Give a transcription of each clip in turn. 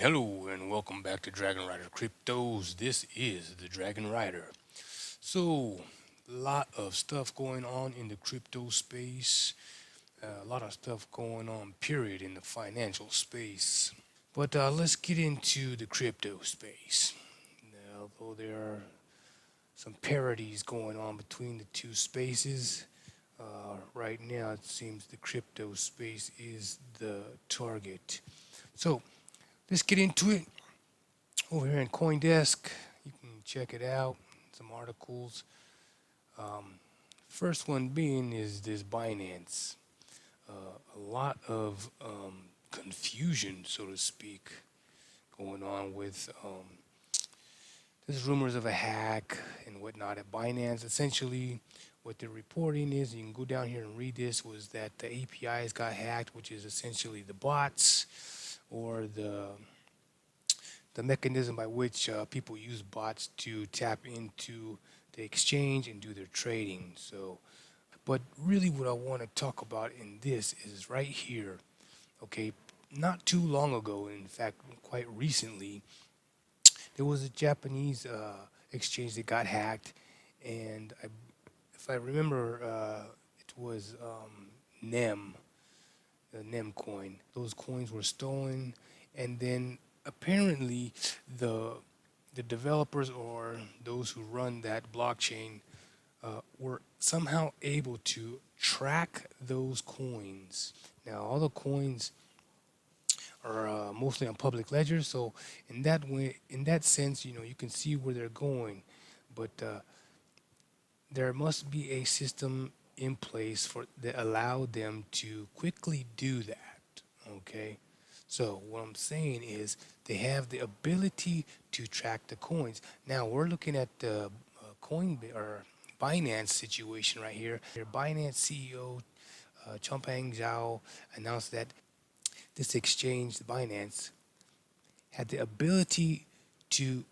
Hello and welcome back to Dragon Rider Cryptos. This is the Dragon Rider. So, a lot of stuff going on in the crypto space, a lot of stuff going on, period, in the financial space. But let's get into the crypto space. Now, although there are some parodies going on between the two spaces, right now it seems the crypto space is the target. So, let's get into it. Over here in CoinDesk, you can check it out. Some articles. Um, First one being is this Binance. A lot of confusion, so to speak, going on with there's rumors of a hack and whatnot at Binance. Essentially, what they're reporting is, you can go down here and read this, was that the APIs got hacked, which is essentially the bots or the mechanism by which people use bots to tap into the exchange and do their trading. So, but really, what I want to talk about in this is right here. Okay, not too long ago, in fact, quite recently, there was a Japanese exchange that got hacked, and if I remember, it was NEM, the NEM coin. Those coins were stolen, and then apparently the the developers or those who run that blockchain were somehow able to track those coins. Now, all the coins are mostly on public ledgers, so in that way, in that sense, you can see where they're going, but there must be a system in place for that allow them to quickly do that. Okay, so what I'm saying is they have the ability to track the coins. Now we're looking at the coin or Binance situation right here. Their Binance CEO Changpeng Zhao announced that this exchange, Binance, had the ability to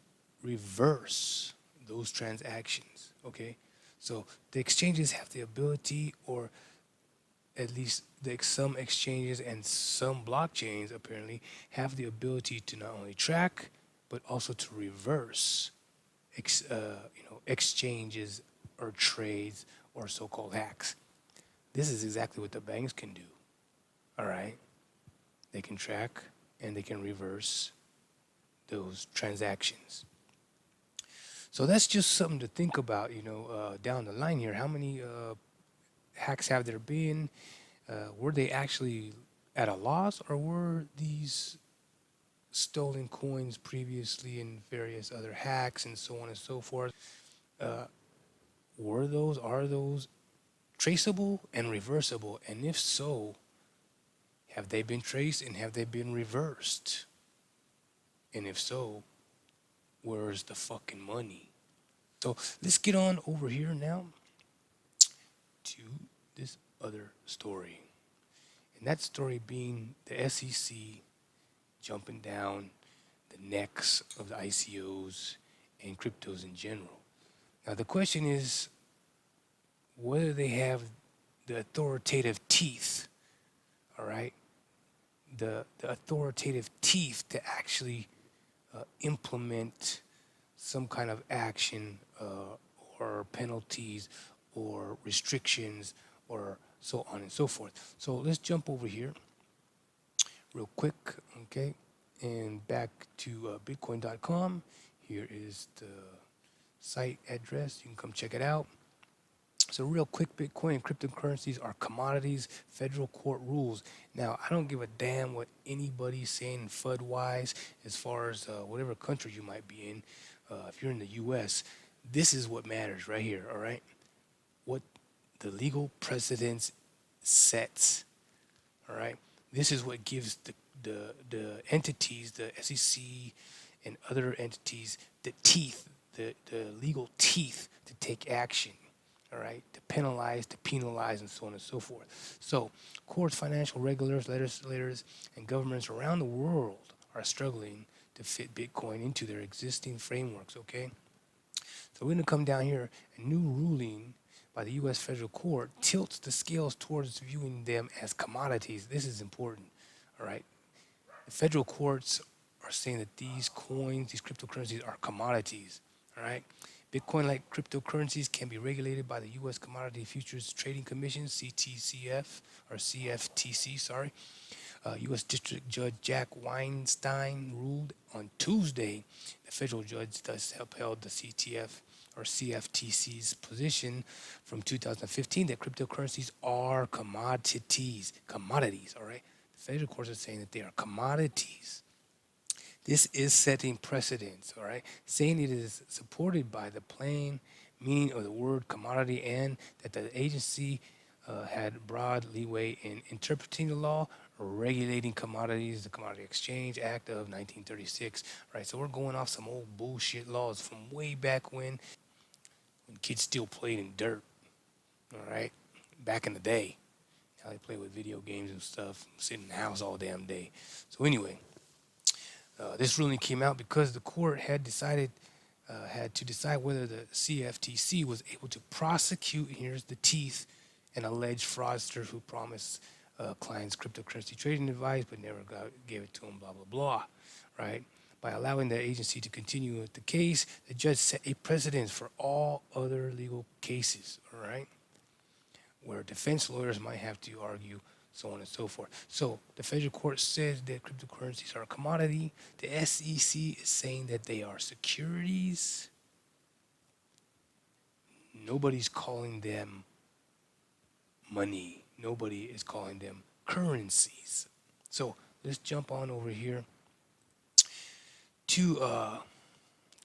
reverse those transactions. Okay, so the exchanges have the ability, or at least some exchanges and some blockchains apparently have the ability to not only track but also to reverse exchanges or trades or so-called hacks. This is exactly what the banks can do. All right, they can track and they can reverse those transactions. So that's just something to think about, down the line here. How many hacks have there been? Were they actually at a loss, or were these stolen coins previously in various other hacks and so on and so forth? Uh, are those traceable and reversible? And if so, have they been traced and have they been reversed? And if so, where's the fucking money? So let's get on over here now to this other story. And that story being the SEC jumping down the necks of the ICOs and cryptos in general. Now, the question is whether they have the authoritative teeth, all right? The authoritative teeth to actually implement some kind of action or penalties or restrictions or so on and so forth. So let's jump over here real quick, okay? And back to bitcoin.com. Here is the site address. You can come check it out. So real quick, Bitcoin and cryptocurrencies are commodities, federal court rules. Now, I don't give a damn what anybody's saying FUD-wise as far as whatever country you might be in. If you're in the U.S., this is what matters right here, all right? What the legal precedence sets, all right? This is what gives the entities, the SEC and other entities, the teeth, the legal teeth to take action, all right, to penalize, to penalize, and so on and so forth. So, courts, financial regulators, legislators, and governments around the world are struggling to fit Bitcoin into their existing frameworks, okay? So, we're going to come down here. A new ruling by the U.S. federal court tilts the scales towards viewing them as commodities. This is important, all right? The federal courts are are saying that these coins, these cryptocurrencies, are commodities. All right. Bitcoin like cryptocurrencies can be regulated by the U.S. Commodity Futures Trading Commission, CTCF, or CFTC, sorry. U.S. District Judge Jack Weinstein ruled on Tuesday. The federal judge thus upheld the CTF or CFTC's position from 2015 that cryptocurrencies are commodities, all right? The federal courts are saying that they are commodities. This is setting precedents, all right? Saying it is supported by the plain meaning of the word commodity and that the agency had broad leeway in interpreting the law regulating commodities, the Commodity Exchange Act of 1936. Right, so we're going off some old bullshit laws from way back when kids still played in dirt. All right, back in the day, how they play with video games and stuff, sit in the house all damn day. So anyway, this ruling came out because the court had to decide whether the CFTC was able to prosecute, here's the teeth, an alleged fraudster who promised clients cryptocurrency trading advice but never gave it to them, blah, blah, blah, right? By allowing the agency to continue with the case, the judge set a precedent for all other legal cases, all right, where defense lawyers might have to argue, so on and so forth. So the federal court says that cryptocurrencies are a commodity. The SEC is saying that they are securities. Nobody's calling them money. Nobody is calling them currencies. So let's jump on over here to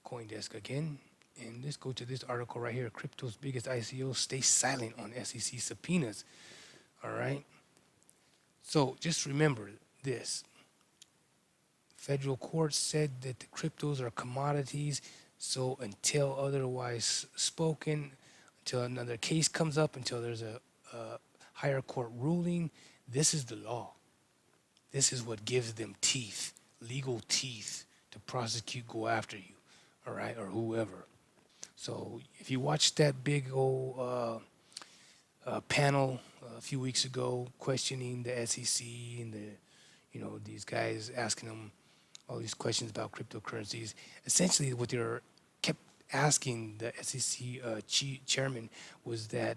CoinDesk again. And let's go to this article right here. Crypto's biggest ICO stay silent on SEC subpoenas. All right. So just remember this. Federal court said that the cryptos are commodities. So until otherwise spoken, until another case comes up, until there's a higher court ruling, this is the law. This is what gives them teeth, legal teeth, to prosecute, go after you, all right, or whoever. So if you watched that big old panel a few weeks ago questioning the SEC and these guys asking them all these questions about cryptocurrencies, essentially what they're kept asking the SEC chairman was that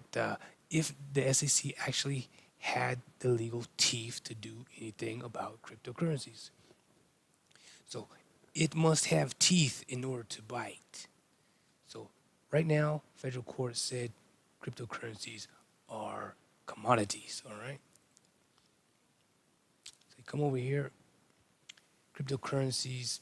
if the SEC actually had the legal teeth to do anything about cryptocurrencies. So it must have teeth in order to bite. So right now, federal court said cryptocurrencies are commodities, all right? So you come over here, cryptocurrencies,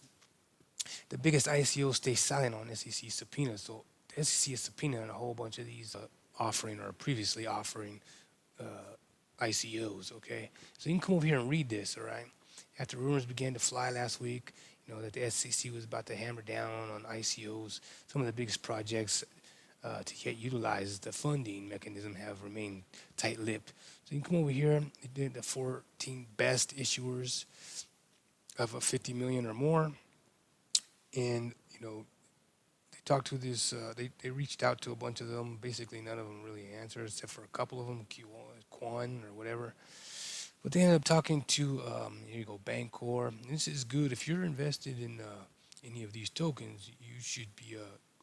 the biggest ICO stay silent on SEC subpoenas. So the SEC is subpoenaing a whole bunch of these offering or previously offering ICOs, okay? So you can come over here and read this, all right? After rumors began to fly last week, that the SEC was about to hammer down on ICOs, some of the biggest projects to get utilized the funding mechanism have remained tight-lipped. So you can come over here, they did the 14 best issuers of a 50 million or more, and they talked to this. They reached out to a bunch of them. Basically, none of them really answered, except for a couple of them, Quan or whatever. But they ended up talking to here you go, Bancor. This is good if you're invested in any of these tokens. You should be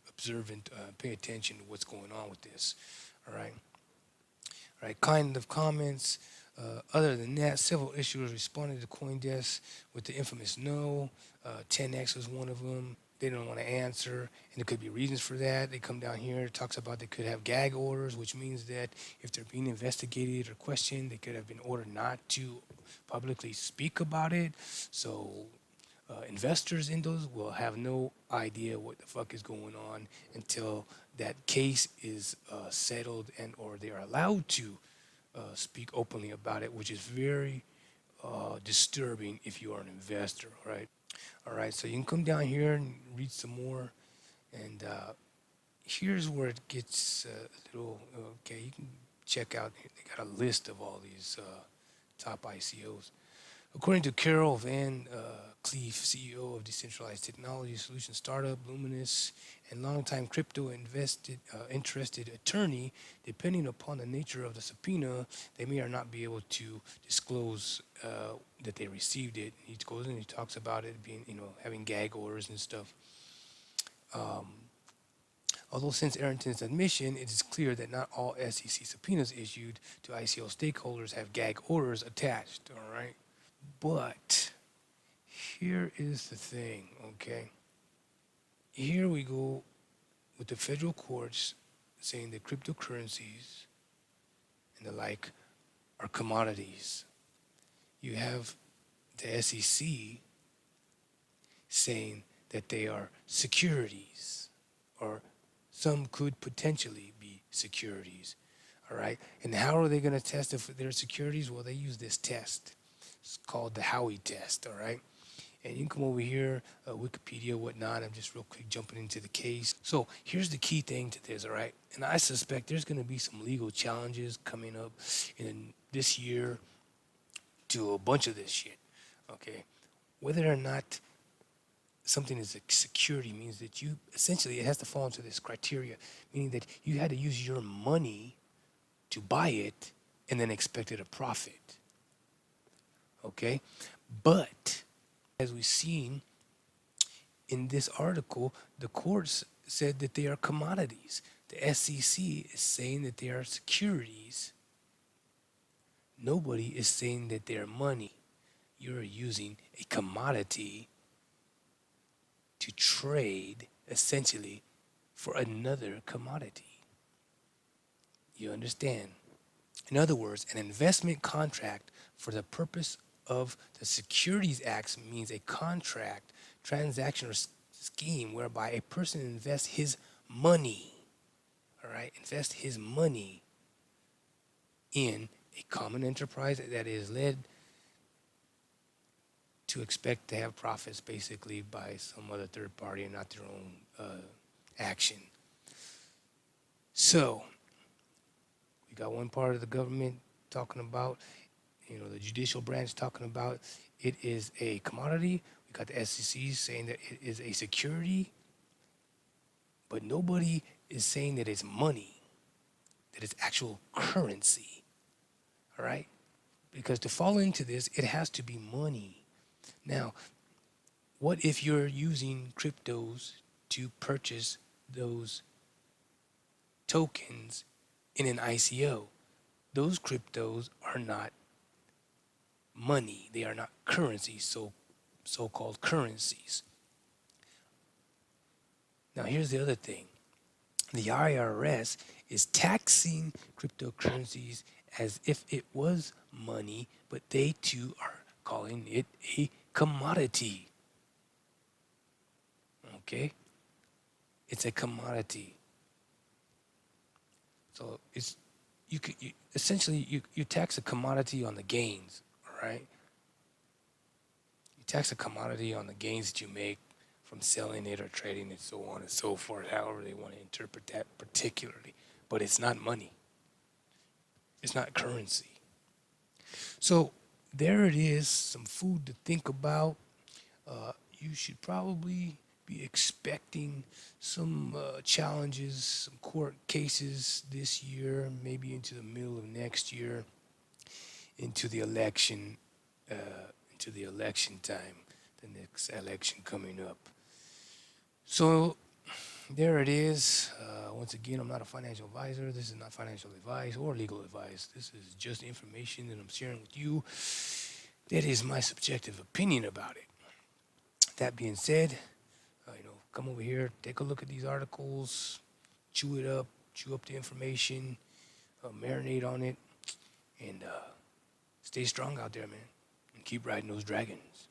observant, pay attention to what's going on with this. All right. All right. Kind of comments. Other than that, several issuers responded to CoinDesk with the infamous no. 10x was one of them. They don't want to answer, and there could be reasons for that. They come down here, it talks about they could have gag orders, which means that if they're being investigated or questioned, they could have been ordered not to publicly speak about it. So investors in those will have no idea what the fuck is going on until that case is settled and or they are allowed to speak openly about it, which is very disturbing if you are an investor, right? All right, so you can come down here and read some more, and here's where it gets a little, okay, you can check out, they got a list of all these top ICOs. According to Carol Van Cleve, CEO of decentralized technology solution startup Luminous, and longtime crypto interested attorney. Depending upon the nature of the subpoena, they may or not be able to disclose that they received it. He goes and he talks about it being, having gag orders and stuff. Although since Arrington's admission, it is clear that not all SEC subpoenas issued to ICO stakeholders have gag orders attached, all right? But here is the thing, okay? Here we go with the federal courts saying that cryptocurrencies and the like are commodities. You have the SEC saying that they are securities, or some could potentially be securities, all right? And how are they going to test if they're securities? Well, they use this test. It's called the Howey test, all right? And you can come over here, Wikipedia, whatnot. I'm just real quick jumping into the case. So here's the key thing to this, all right? And I suspect there's going to be some legal challenges coming up in this year to a bunch of this shit, okay? Whether or not something is a security means that you, essentially, it has to fall into this criteria, meaning that you had to use your money to buy it and then expected a profit, okay? But as we've seen in this article, the courts said that they are commodities. The SEC is saying that they are securities. Nobody is saying that they're money. You're using a commodity to trade, essentially, for another commodity. You understand? In other words, an investment contract for the purpose of the Securities Act means a contract, transaction, or scheme whereby a person invests his money, all right, invest his money in a common enterprise that is led to expect to have profits basically by some other third party and not their own action. So we got one part of the government talking about, the judicial branch talking about it is a commodity. We got the SEC saying that it is a security, but nobody is saying that it's money, that it's actual currency, all right? Because to fall into this, it has to be money. Now, what if you're using cryptos to purchase those tokens in an ICO? Those cryptos are not money. They are not currencies, so-called currencies. Now, here's the other thing. The IRS is taxing cryptocurrencies as if it was money, but they too are calling it a commodity. Okay? It's a commodity. So it's essentially you tax a commodity on the gains, all right? You tax a commodity on the gains that you make from selling it or trading it, so on and so forth, however they want to interpret that particularly. But it's not money. It's not currency. So there it is, some food to think about. You should probably be expecting some challenges, some court cases this year, maybe into the middle of next year, into the election time, the next election coming up. So there it is. Once again, I'm not a financial advisor. This is not financial advice or legal advice. This is just information that I'm sharing with you. That is my subjective opinion about it. That being said, come over here, take a look at these articles, chew up the information, marinate on it, and stay strong out there, man, and keep riding those dragons.